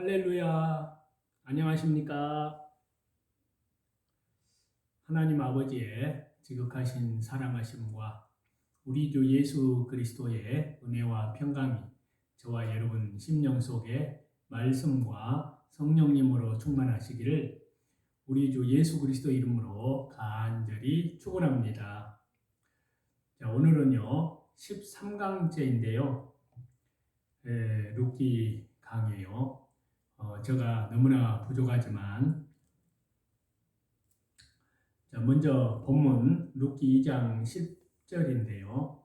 할렐루야. 안녕하십니까? 하나님 아버지의 지극하신 사랑하심과 우리 주 예수 그리스도의 은혜와 평강이 저와 여러분 심령 속에 말씀과 성령님으로 충만하시기를 우리 주 예수 그리스도 이름으로 간절히 축원합니다. 자, 오늘은요 13강째인데요. 룻기 강이에요. 제가 너무나 부족하지만 먼저 본문 룻기 2장 10절인데요.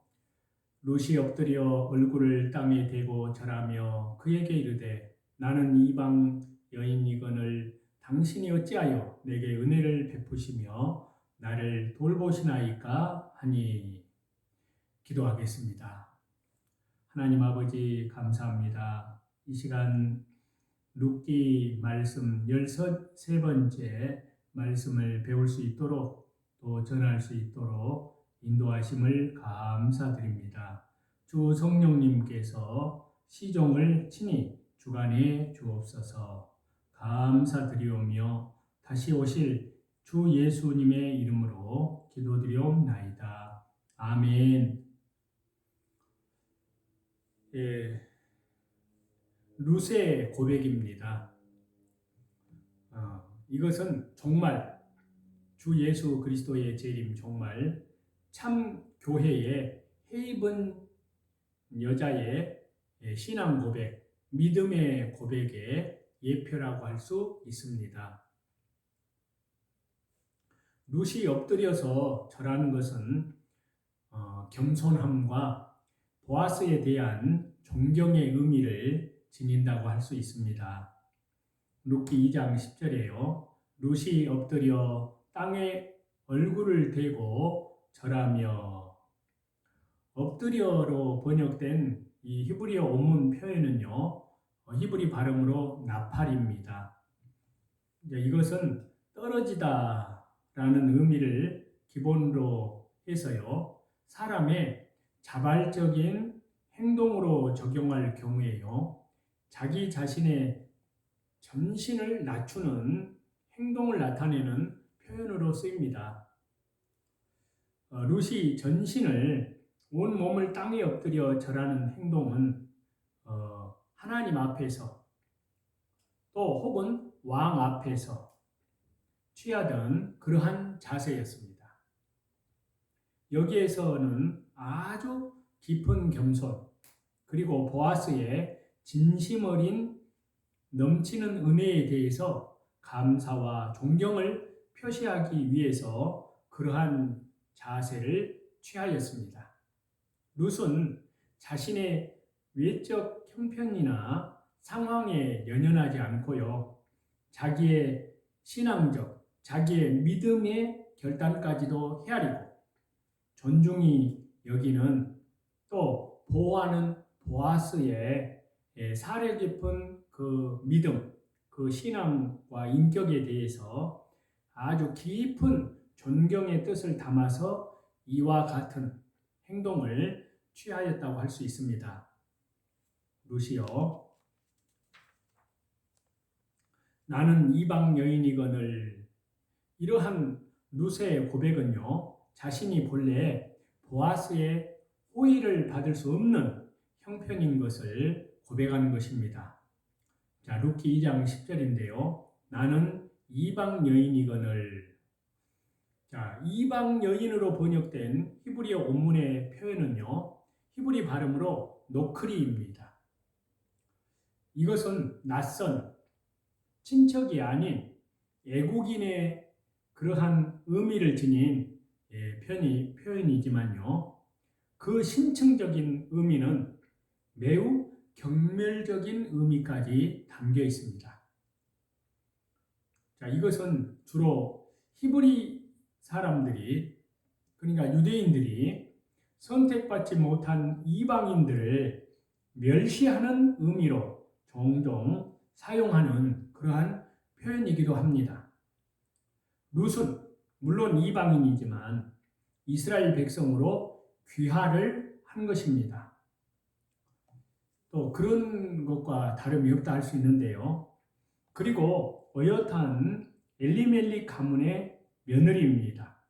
룻이 엎드려 얼굴을 땅에 대고 절하며 그에게 이르되 나는 이방 여인이거늘 당신이 어찌하여 내게 은혜를 베푸시며 나를 돌보시나이까 하니. 기도하겠습니다. 하나님 아버지 감사합니다. 이 시간 룻기 말씀 13번째 말씀을 배울 수 있도록 또 전할 수 있도록 인도하심을 감사드립니다. 주 성령님께서 시종을 친히 주관해 주옵소서. 감사드리오며 다시 오실 주 예수님의 이름으로 기도드리옵나이다. 아멘. 룻의 고백입니다. 이것은 정말 주 예수 그리스도의 재림, 정말 참 교회의 해입은 여자의 신앙 고백, 믿음의 고백의 예표라고 할 수 있습니다. 룻이 엎드려서 절하는 것은 겸손함과 보아스에 대한 존경의 의미를 지닌다고 할 수 있습니다. 룻기 2장 10절에요. 룻이 엎드려 땅에 얼굴을 대고 절하며. 엎드려로 번역된 이 히브리어 원문 표현은요, 히브리 발음으로 나팔입니다. 이것은 떨어지다 라는 의미를 기본으로 해서요, 사람의 자발적인 행동으로 적용할 경우에요, 자기 자신의 전신을 낮추는 행동을 나타내는 표현으로 쓰입니다. 룻이 전신을, 온 몸을 땅에 엎드려 절하는 행동은 하나님 앞에서 또 혹은 왕 앞에서 취하던 그러한 자세였습니다. 여기에서는 아주 깊은 겸손, 그리고 보아스의 진심 어린 넘치는 은혜에 대해서 감사와 존경을 표시하기 위해서 그러한 자세를 취하였습니다. 룻은 자신의 외적 형편이나 상황에 연연하지 않고요, 자기의 신앙적, 자기의 믿음의 결단까지도 헤아리고 존중이 여기는, 또 보호하는 보아스의 사려 깊은 그 믿음, 그 신앙과 인격에 대해서 아주 깊은 존경의 뜻을 담아서 이와 같은 행동을 취하였다고 할 수 있습니다. 룻이요, 나는 이방 여인이거늘. 이러한 룻의 고백은요, 자신이 본래 보아스의 호의를 받을 수 없는 형편인 것을 고백하는 것입니다. 자, 룻기 2장 10절인데요. 나는 이방 여인이거늘. 자, 이방 여인으로 번역된 히브리어 원문의 표현은요, 히브리 발음으로 노크리입니다. 이것은 낯선, 친척이 아닌 애국인의 그러한 의미를 지닌 표현이지만요, 그 심층적인 의미는 매우 경멸적인 의미까지 담겨 있습니다. 자, 이것은 주로 히브리 사람들이, 그러니까 유대인들이 선택받지 못한 이방인들을 멸시하는 의미로 종종 사용하는 그러한 표현이기도 합니다. 룻은 물론 이방인이지만 이스라엘 백성으로 귀화를 한 것입니다. 또 그런 것과 다름이 없다 할 수 있는데요. 그리고 어엿한 엘리멜릭 가문의 며느리입니다.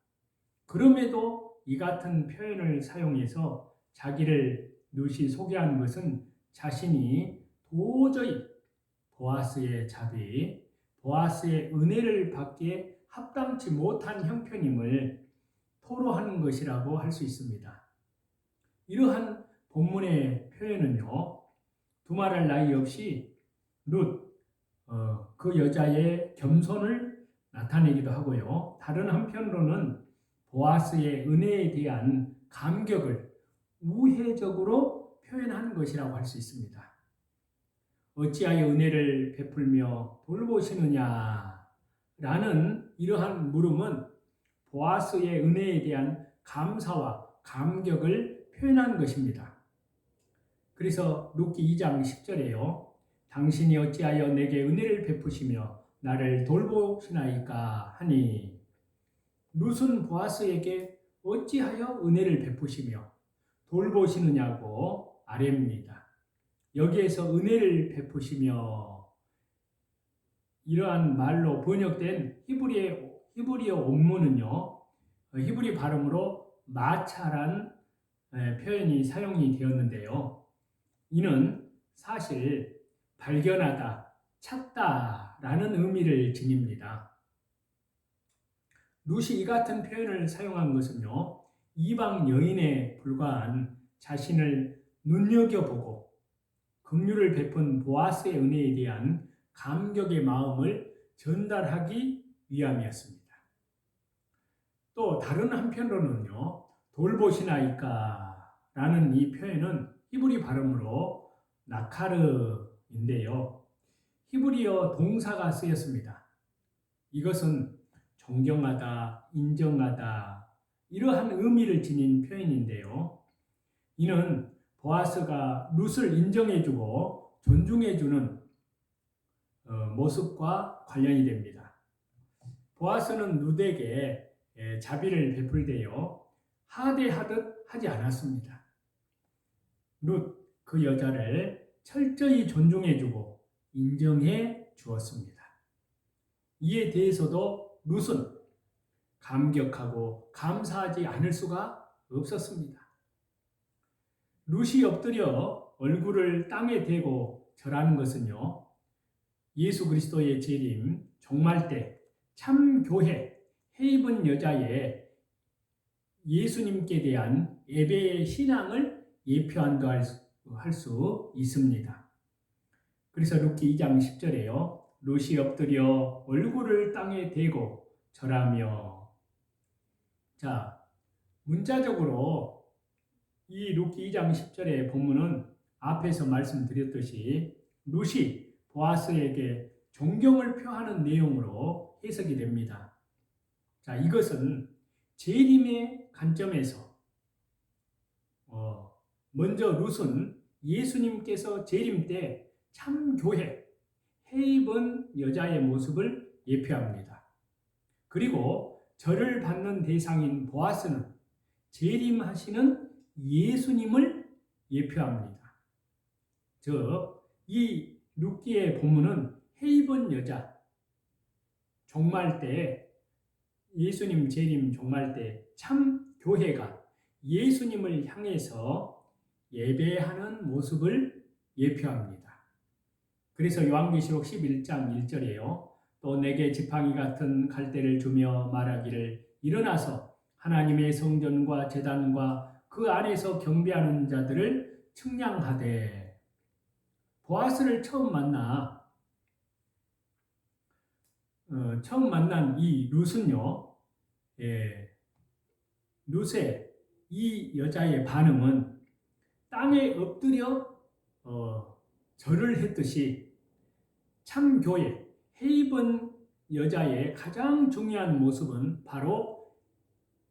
그럼에도 이 같은 표현을 사용해서 자기를 룻이 소개한 것은 자신이 도저히 보아스의 자비, 보아스의 은혜를 받기에 합당치 못한 형편임을 토로하는 것이라고 할 수 있습니다. 이러한 본문의 표현은요, 두말할 나위 없이 룻, 그 여자의 겸손을 나타내기도 하고요. 다른 한편으로는 보아스의 은혜에 대한 감격을 우회적으로 표현하는 것이라고 할 수 있습니다. 어찌하여 은혜를 베풀며 돌보시느냐 라는 이러한 물음은 보아스의 은혜에 대한 감사와 감격을 표현하는 것입니다. 그래서 룻기 2장 10절에요. 당신이 어찌하여 내게 은혜를 베푸시며 나를 돌보시나이까 하니, 룻은 보아스에게 어찌하여 은혜를 베푸시며 돌보시느냐고 아뢰입니다. 여기에서 은혜를 베푸시며, 이러한 말로 번역된 히브리어 원문은요, 히브리 발음으로 마차란 표현이 사용이 되었는데요. 이는 사실 발견하다, 찾다 라는 의미를 지닙니다. 룻이 이 같은 표현을 사용한 것은요, 이방 여인에 불과한 자신을 눈여겨보고 긍휼을 베푼 보아스의 은혜에 대한 감격의 마음을 전달하기 위함이었습니다. 또 다른 한편으로는요, 돌보시나이까 라는 이 표현은 히브리 발음으로 나카르인데요. 히브리어 동사가 쓰였습니다. 이것은 존경하다, 인정하다 이러한 의미를 지닌 표현인데요. 이는 보아스가 룻을 인정해주고 존중해주는 모습과 관련이 됩니다. 보아스는 룻에게 자비를 베풀 때요, 하대하듯 하지 않았습니다. 룻, 그 여자를 철저히 존중해주고 인정해 주었습니다. 이에 대해서도 룻은 감격하고 감사하지 않을 수가 없었습니다. 룻이 엎드려 얼굴을 땅에 대고 절하는 것은요, 예수 그리스도의 재림, 종말때 참 교회, 해입은 여자의 예수님께 대한 예배의 신앙을 예표한다 할 수 있습니다. 그래서 룻기 2장 10절에요. 룻이 엎드려 얼굴을 땅에 대고 절하며. 자, 문자적으로 이 룻기 2장 10절의 본문은 앞에서 말씀드렸듯이 룻이 보아스에게 존경을 표하는 내용으로 해석이 됩니다. 자, 이것은 재림의 관점에서 먼저 룻은 예수님께서 재림 때 참 교회, 해입은 여자의 모습을 예표합니다. 그리고 절을 받는 대상인 보아스는 재림하시는 예수님을 예표합니다. 즉, 이 룻기의 본문은 해입은 여자, 종말 때 예수님 재림 종말 때 참 교회가 예수님을 향해서 예배하는 모습을 예표합니다. 그래서 요한계시록 11장 1절에요. 또 내게 지팡이 같은 갈대를 주며 말하기를 일어나서 하나님의 성전과 제단과 그 안에서 경배하는 자들을 측량하되. 보아스를 처음 만난 이 룻은요, 룻의 이 여자의 반응은 땅에 엎드려 절을 했듯이 참 교회, 해입은 여자의 가장 중요한 모습은 바로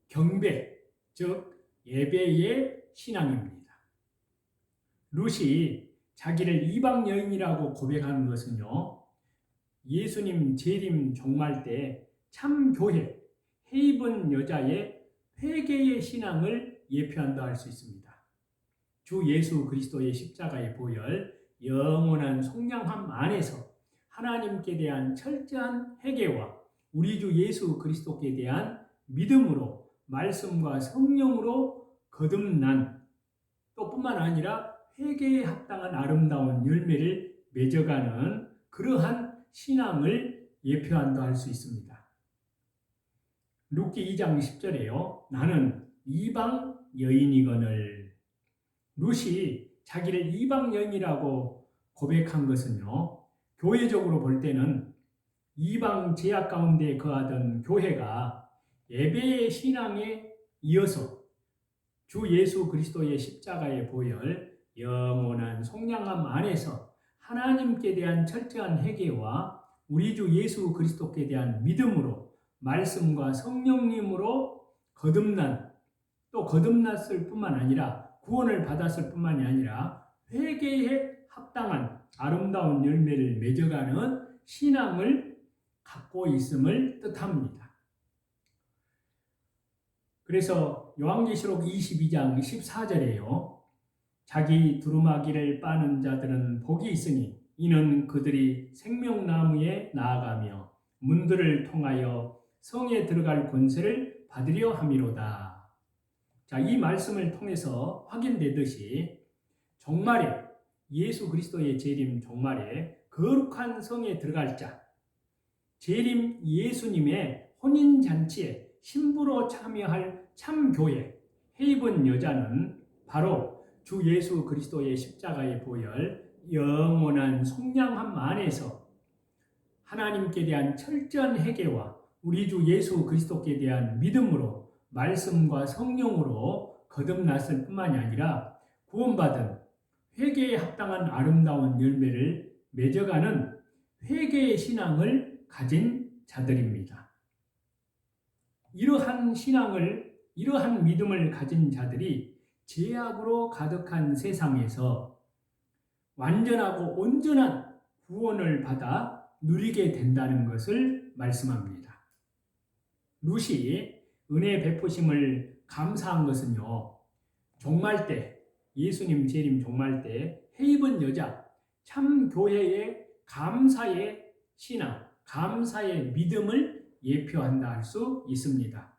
경배, 즉 예배의 신앙입니다. 룻이 자기를 이방 여인이라고 고백하는 것은요, 예수님 재림 종말 때 참 교회, 해입은 여자의 회개의 신앙을 예표한다 할 수 있습니다. 주 예수 그리스도의 십자가의 보혈, 영원한 속량함 안에서 하나님께 대한 철저한 회개와 우리 주 예수 그리스도께 대한 믿음으로 말씀과 성령으로 거듭난 또 뿐만 아니라 회개에 합당한 아름다운 열매를 맺어가는 그러한 신앙을 예표한다 할 수 있습니다. 룻기 2장 10절에요. 나는 이방 여인이거늘. 룻이 자기를 이방 여인이라고 고백한 것은요, 교회적으로 볼 때는 이방 제약 가운데 거하던 교회가 예배의 신앙에 이어서 주 예수 그리스도의 십자가의 보혈, 영원한 속량함 안에서 하나님께 대한 철저한 회개와 우리 주 예수 그리스도께 대한 믿음으로 말씀과 성령님으로 거듭난 또 거듭났을 뿐만 아니라 구원을 받았을 뿐만이 아니라 회개에 합당한 아름다운 열매를 맺어가는 신앙을 갖고 있음을 뜻합니다. 그래서 요한계시록 22장 14절에요. 자기 두루마기를 빠는 자들은 복이 있으니 이는 그들이 생명나무에 나아가며 문들을 통하여 성에 들어갈 권세를 받으려 함이로다. 자, 이 말씀을 통해서 확인되듯이 종말에 예수 그리스도의 재림 종말에 거룩한 성에 들어갈 자, 재림 예수님의 혼인잔치에 신부로 참여할 참교회, 헤이븐 여자는 바로 주 예수 그리스도의 십자가의 보혈, 영원한 속량함 안에서 하나님께 대한 철저한 회개와 우리 주 예수 그리스도께 대한 믿음으로 말씀과 성령으로 거듭났을 뿐만이 아니라 구원받은 회개에 합당한 아름다운 열매를 맺어가는 회개의 신앙을 가진 자들입니다. 이러한 믿음을 가진 자들이 죄악으로 가득한 세상에서 완전하고 온전한 구원을 받아 누리게 된다는 것을 말씀합니다. 룻이 은혜 베푸심을 감사한 것은요, 종말 때, 예수님 재림 종말 때 헤이븐 여자, 참 교회의 감사의 신앙, 감사의 믿음을 예표한다 할 수 있습니다.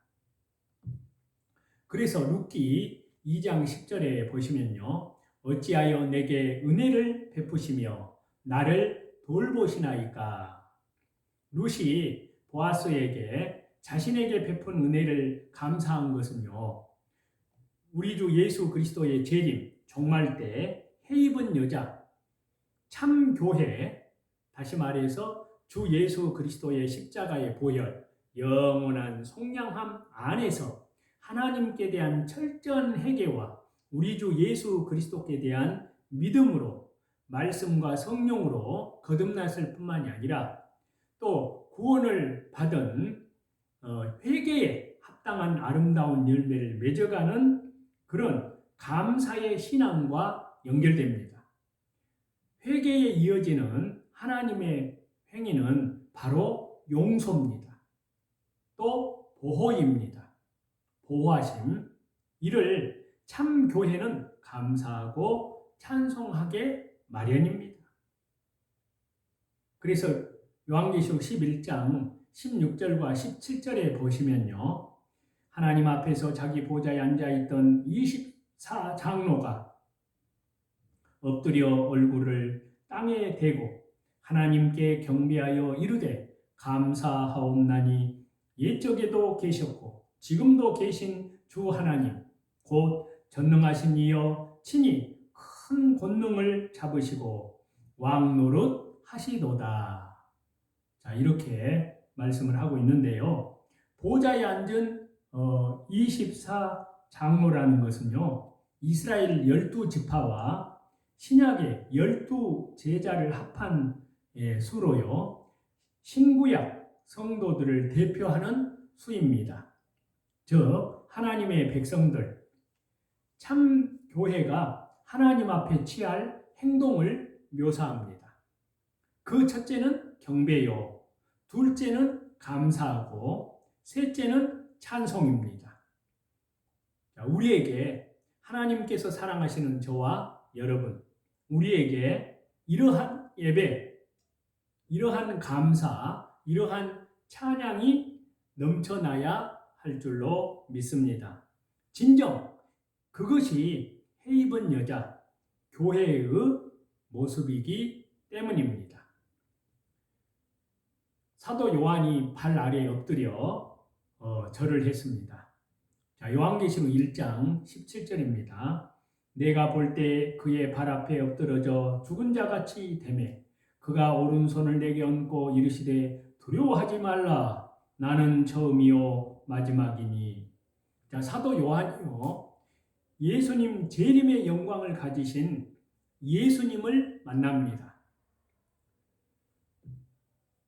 그래서 룻기 2장 10절에 보시면요, 어찌하여 내게 은혜를 베푸시며 나를 돌보시나이까. 룻이 보아스에게 자신에게 베푼 은혜를 감사한 것은요, 우리 주 예수 그리스도의 재림 종말 때 헤이븐 여자, 참 교회, 다시 말해서 주 예수 그리스도의 십자가의 보혈, 영원한 속량함 안에서 하나님께 대한 철저한 회개와 우리 주 예수 그리스도께 대한 믿음으로 말씀과 성령으로 거듭났을 뿐만이 아니라 또 구원을 받은 회개에 합당한 아름다운 열매를 맺어가는 그런 감사의 신앙과 연결됩니다. 회개에 이어지는 하나님의 행위는 바로 용서입니다. 또 보호입니다. 보호하심. 이를 참 교회는 감사하고 찬송하게 마련입니다. 그래서 요한계시록 11장 16절과 17절에 보시면요, 하나님 앞에서 자기 보좌에 앉아있던 24장로가 엎드려 얼굴을 땅에 대고 하나님께 경배하여 이르되 감사하옵나니 옛적에도 계셨고 지금도 계신 주 하나님 곧 전능하신 이여 친히 큰 권능을 잡으시고 왕 노릇 하시도다. 자, 이렇게 말씀을 하고 있는데요, 보좌에 앉은 24장로라는 것은요, 이스라엘 12지파와 신약의 12제자를 합한 수로요, 신구약 성도들을 대표하는 수입니다. 즉 하나님의 백성들, 참 교회가 하나님 앞에 취할 행동을 묘사합니다. 그 첫째는 경배요, 둘째는 감사하고 셋째는 찬송입니다. 우리에게 하나님께서 사랑하시는 저와 여러분, 우리에게 이러한 예배, 이러한 감사, 이러한 찬양이 넘쳐나야 할 줄로 믿습니다. 진정 그것이 해입은 여자, 교회의 모습이기 때문입니다. 사도 요한이 발 아래에 엎드려 절을 했습니다. 자, 요한계시록 1장 17절입니다. 내가 볼 때 그의 발 앞에 엎드러져 죽은 자같이 되매 그가 오른손을 내게 얹고 이르시되 두려워하지 말라 나는 처음이요 마지막이니. 자, 사도 요한이요 예수님 재림의 영광을 가지신 예수님을 만납니다.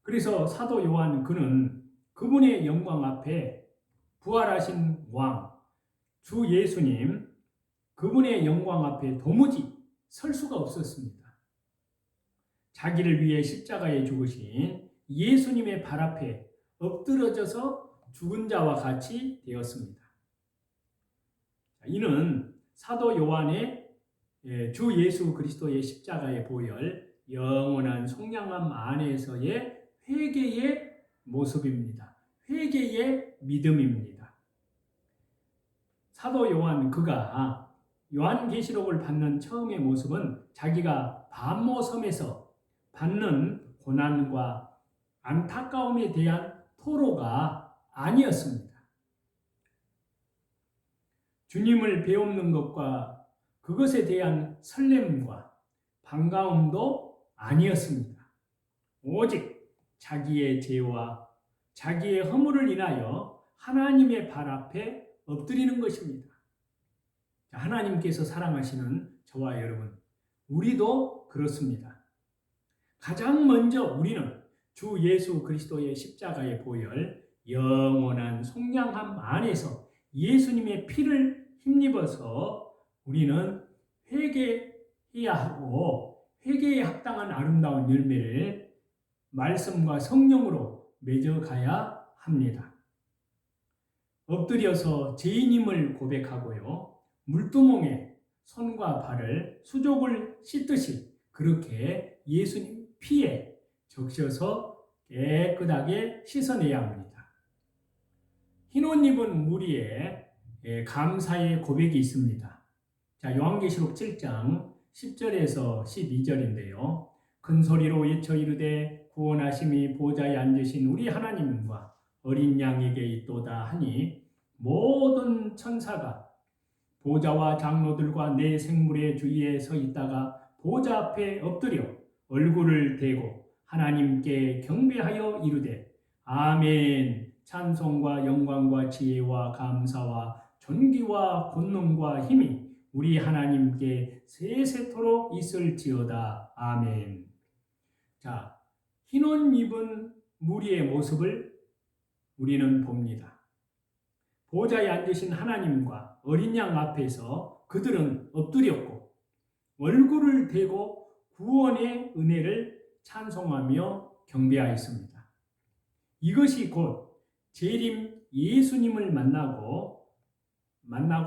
그래서 사도 요한 그는 그분의 영광 앞에 부활하신 왕, 주 예수님, 그분의 영광 앞에 도무지 설 수가 없었습니다. 자기를 위해 십자가에 죽으신 예수님의 발 앞에 엎드러져서 죽은 자와 같이 되었습니다. 이는 사도 요한의 주 예수 그리스도의 십자가의 보혈, 영원한 속량함 안에서의 회개의 모습입니다. 회개의 믿음입니다. 사도 요한 그가 요한계시록을 받는 처음의 모습은 자기가 반모섬에서 받는 고난과 안타까움에 대한 토로가 아니었습니다. 주님을 배우는 것과 그것에 대한 설렘과 반가움도 아니었습니다. 오직 자기의 죄와 자기의 허물을 인하여 하나님의 발 앞에 엎드리는 것입니다. 하나님께서 사랑하시는 저와 여러분, 우리도 그렇습니다. 가장 먼저 우리는 주 예수 그리스도의 십자가의 보혈, 영원한 속량함 안에서 예수님의 피를 힘입어서 우리는 회개해야 하고 회개에 합당한 아름다운 열매를 말씀과 성령으로 맺어가야 합니다. 엎드려서 죄인임을 고백하고요. 물두멍에 손과 발을 수족을 씻듯이 그렇게 예수님 피에 적셔서 깨끗하게 씻어내야 합니다. 흰옷 입은 무리에 감사의 고백이 있습니다. 자, 요한계시록 7장 10절에서 12절인데요. 큰 소리로 외쳐 이르되 구원하심이 보좌에 앉으신 우리 하나님과 어린 양에게 있도다 하니 모든 천사가 보좌와 장로들과 네 생물의 주위에 서 있다가 보좌 앞에 엎드려 얼굴을 대고 하나님께 경배하여 이르되 아멘. 찬송과 영광과 지혜와 감사와 존귀와 권능과 힘이 우리 하나님께 세세토록 있을지어다. 아멘. 자, 흰옷 입은 무리의 모습을 우리는 봅니다. 보좌에 앉으신 하나님과 어린 양 앞에서 그들은 엎드렸고 얼굴을 대고 구원의 은혜를 찬송하며 경배하였습니다. 이것이 곧 재림 예수님을 만나고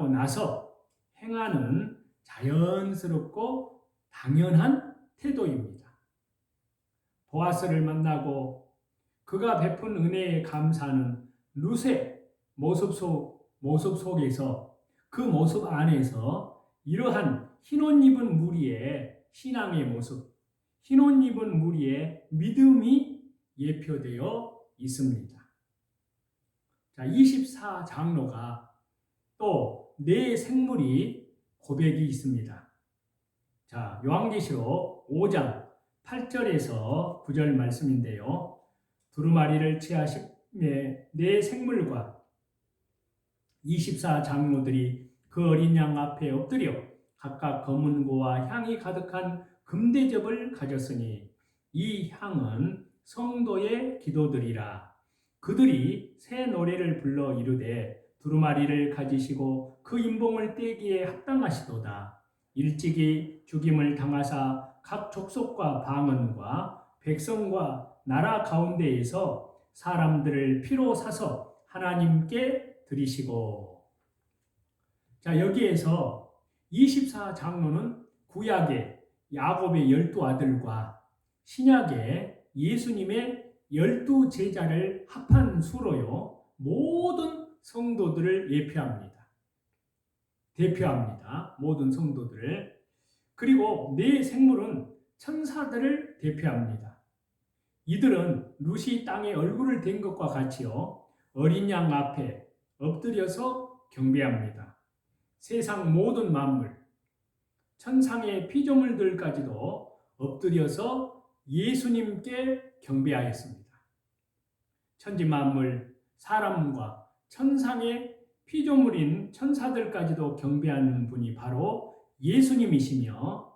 나서 행하는 자연스럽고 당연한 태도입니다. 보아스를 만나고 그가 베푼 은혜에 감사하는 룻의 모습 속에서 그 모습 안에서 이러한 흰옷 입은 무리의 신앙의 모습, 흰옷 입은 무리의 믿음이 예표되어 있습니다. 자, 24장로가 또 네 생물이 고백이 있습니다. 자, 요한계시록 5장 8절에서 9절 말씀인데요. 두루마리를 취하심에 네 생물과 24장로들이 그 어린 양 앞에 엎드려 각각 검은고와 향이 가득한 금대접을 가졌으니 이 향은 성도의 기도들이라. 그들이 새 노래를 불러 이르되 두루마리를 가지시고 그 인봉을 떼기에 합당하시도다. 일찍이 죽임을 당하사 각 족속과 방언과 백성과 나라 가운데에서 사람들을 피로 사서 하나님께 드리시고. 자, 여기에서 24장로는 구약의 야곱의 12아들과 신약의 예수님의 12제자를 합한 수로요. 모든 성도들을 대표합니다. 모든 성도들을. 그리고 네 생물은 천사들을 대표합니다. 이들은 룻이 땅에 얼굴을 댄 것과 같이요. 어린 양 앞에 엎드려서 경배합니다. 세상 모든 만물, 천상의 피조물들까지도 엎드려서 예수님께 경배하였습니다. 천지 만물, 사람과 천상의 피조물인 천사들까지도 경배하는 분이 바로 예수님이시며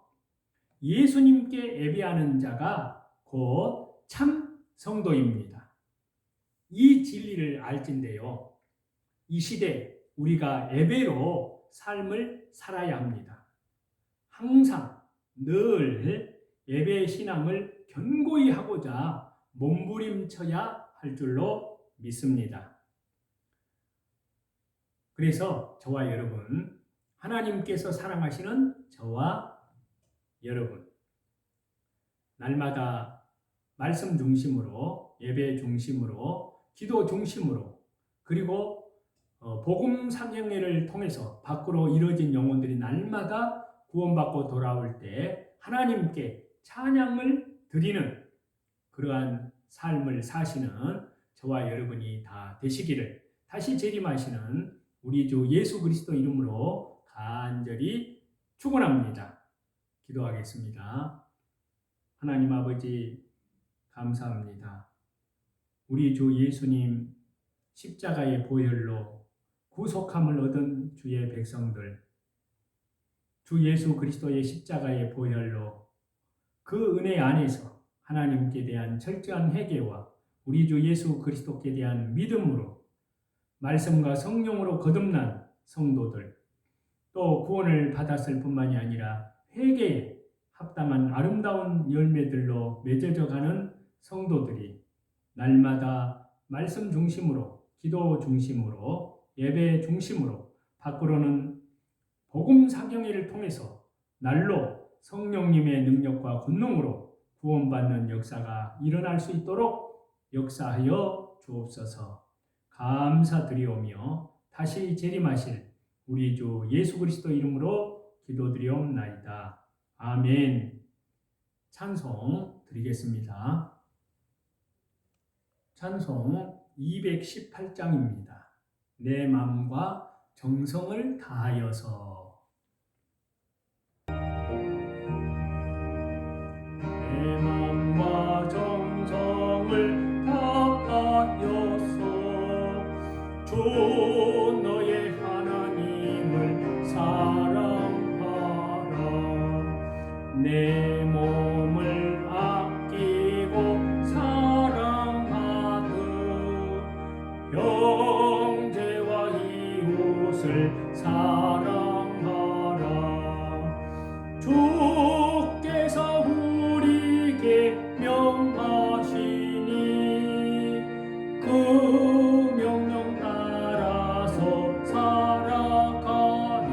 예수님께 예배하는 자가 곧 참 성도입니다. 이 진리를 알진대요. 이 시대 우리가 예배로 삶을 살아야 합니다. 항상 늘 예배 신앙을 견고히 하고자 몸부림쳐야 할 줄로 믿습니다. 그래서 저와 여러분, 하나님께서 사랑하시는 저와 여러분, 날마다 말씀 중심으로, 예배 중심으로, 기도 중심으로, 그리고 복음 상행회를 통해서 밖으로 이루어진 영혼들이 날마다 구원받고 돌아올 때 하나님께 찬양을 드리는 그러한 삶을 사시는 저와 여러분이 다 되시기를 다시 재림하시는 우리 주 예수 그리스도 이름으로 간절히 축원합니다. 기도하겠습니다. 하나님 아버지 감사합니다. 우리 주 예수님 십자가의 보혈로 구속함을 얻은 주의 백성들, 주 예수 그리스도의 십자가의 보혈로 그 은혜 안에서 하나님께 대한 철저한 회개와 우리 주 예수 그리스도께 대한 믿음으로 말씀과 성령으로 거듭난 성도들, 또 구원을 받았을 뿐만이 아니라 회개에 합당한 아름다운 열매들로 맺어져 가는 성도들이 날마다 말씀 중심으로, 기도 중심으로, 예배 중심으로, 밖으로는 복음 사경회를 통해서 날로 성령님의 능력과 권능으로 구원받는 역사가 일어날 수 있도록 역사하여 주옵소서. 감사드리오며 다시 재림하실 우리 주 예수 그리스도 이름으로 기도드리옵나이다. 아멘. 찬송 드리겠습니다. 찬송 218장입니다. 내 마음과 정성을 다하여서. 내 마음과 정성을 다하여서 주 너의 하나님을 사랑하라. 내 몸을 아끼고 사랑하듯 형제와 이웃을 사랑하라. 주께서 우리에게 명하시니 그 명령 따라서 살아가리.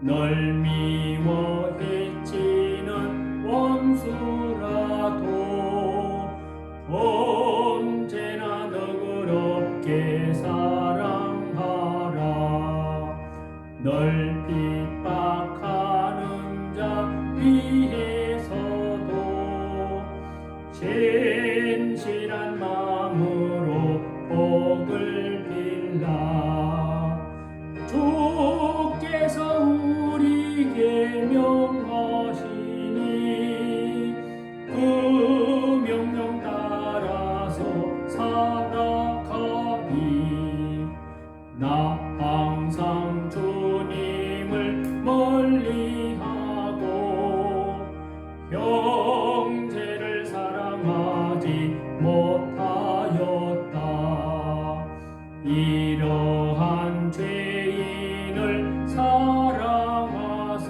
널 미워해치는 원수라도 언제나 너그럽게 사랑하라. 널 핍박하는 자 위에서도 진실한 마음으로 복을 빌라. 주께서 우리에게 명하시니 그 명령 따라서 살아가리. 나 항상 주님을 멀리하고 형제를 사랑하지 못하였다. 이러한 죄인을 사랑하사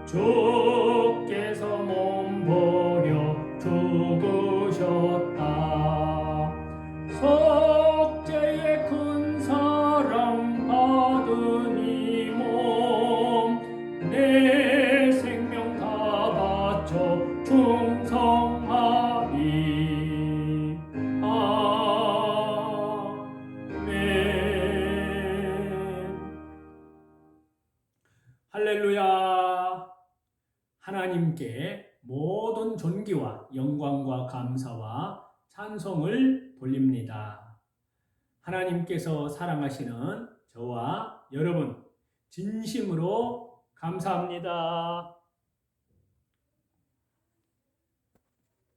주께서 몸버려 찬송하리. 아멘. 할렐루야. 하나님께 모든 존귀와 영광과 감사와 찬송을 돌립니다. 하나님께서 사랑하시는 저와 여러분, 진심으로 감사합니다.